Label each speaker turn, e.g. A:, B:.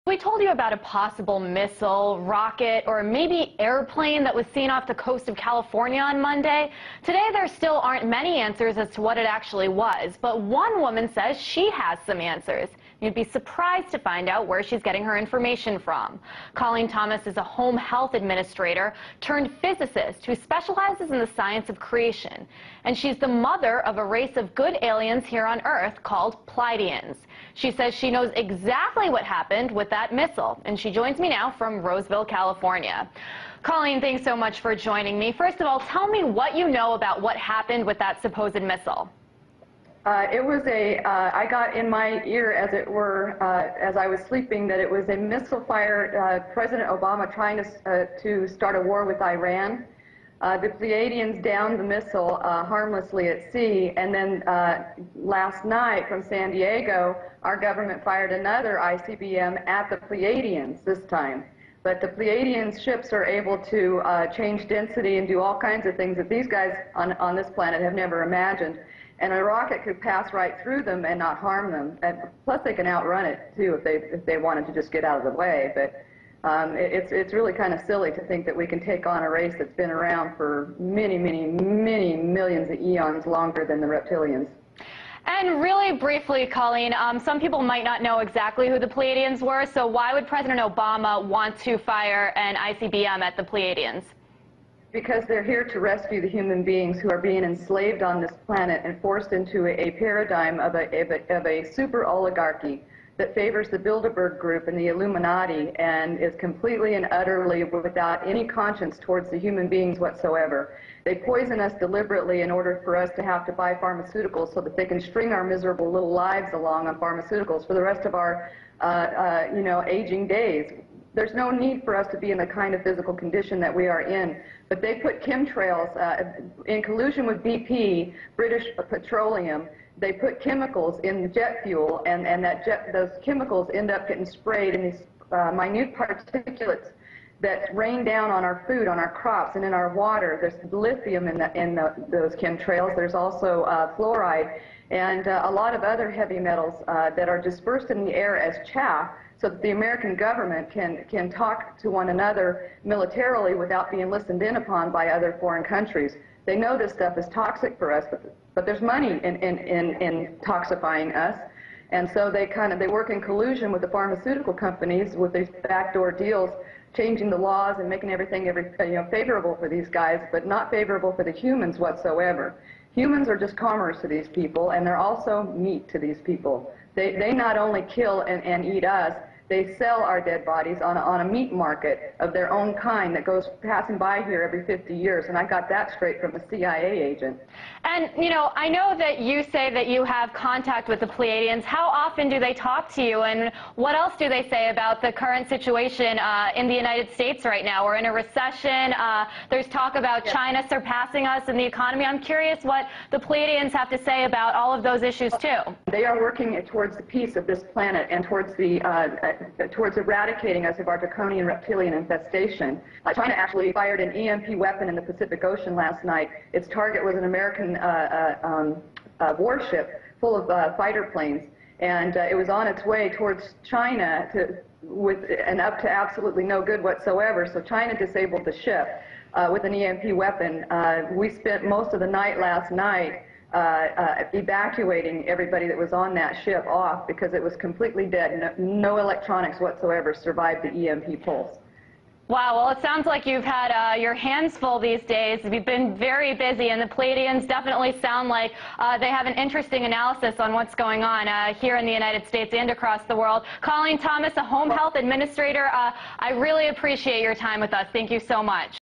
A: We told you about a possible missile, rocket, or maybe airplane that was seen off the coast of California on Monday. Today, there still aren't many answers as to what it actually was, but one woman says she has some answers. You'd be surprised to find out where she's getting her information from. Colleen Thomas is a home health administrator turned physicist who specializes in the science of creation. And she's the mother of a race of good aliens here on Earth called Pleiadeans. She says she knows exactly what happened with that missile, and she joins me now from Roseville, California. Colleen, thanks so much for joining me. First of all, tell me what you know about what happened with that supposed missile.
B: I got in my ear, as it were, as I was sleeping, that it was a missile fire, President Obama trying to start a war with Iran. The Pleiadeans downed the missile harmlessly at sea, and then last night from San Diego, our government fired another ICBM at the Pleiadeans this time. But the Pleiadians ships are able to change density and do all kinds of things that these guys on this planet have never imagined. And a rocket could pass right through them and not harm them. And plus, they can outrun it too if they wanted to just get out of the way. But it's really kind of silly to think that we can take on a race that's been around for many, many, many millions of eons longer than the reptilians.
A: And really briefly, Colleen, some people might not know exactly who the Pleiadians were, so why would President Obama want to fire an ICBM at the Pleiadians?
B: Because they're here to rescue the human beings who are being enslaved on this planet and forced into a paradigm of a super oligarchy that favors the Bilderberg Group and the Illuminati and is completely and utterly without any conscience towards the human beings whatsoever. They poison us deliberately in order for us to have to buy pharmaceuticals so that they can string our miserable little lives along on pharmaceuticals for the rest of our aging days. There's no need for us to be in the kind of physical condition that we are in. But they put chemtrails, in collusion with BP, British Petroleum, they put chemicals in jet fuel, and those chemicals end up getting sprayed in these minute particulates that rain down on our food, on our crops, and in our water. There's lithium in those chemtrails. There's also fluoride and a lot of other heavy metals that are dispersed in the air as chaff, so that the American government can talk to one another militarily without being listened in upon by other foreign countries. They know this stuff is toxic for us, but there's money in toxifying us, and so they work in collusion with the pharmaceutical companies with these backdoor deals, changing the laws and making everything favorable for these guys, but not favorable for the humans whatsoever. Humans are just commerce to these people, and they're also meat to these people. They not only kill and eat us, they sell our dead bodies on a meat market of their own kind that goes passing by here every 50 years, and I got that straight from a CIA agent.
A: And, I know that you say that you have contact with the Pleiadians. How often do they talk to you, and what else do they say about the current situation in the United States right now? We're in a recession. There's talk about China surpassing us in the economy. I'm curious what the Pleiadians have to say about all of those issues, too.
B: They are working towards the peace of this planet and towards eradicating us of our draconian reptilian infestation. China actually fired an EMP weapon in the Pacific Ocean last night. Its target was an American warship full of fighter planes, and it was on its way towards China and up to absolutely no good whatsoever. So China disabled the ship with an EMP weapon. We spent most of the night last night evacuating everybody that was on that ship off because it was completely dead. No electronics whatsoever survived the EMP pulse.
A: Wow, well, it sounds like you've had your hands full these days. You've been very busy, and the Pleiadians definitely sound like they have an interesting analysis on what's going on here in the United States and across the world. Colleen Thomas, a home health administrator, I really appreciate your time with us. Thank you so much.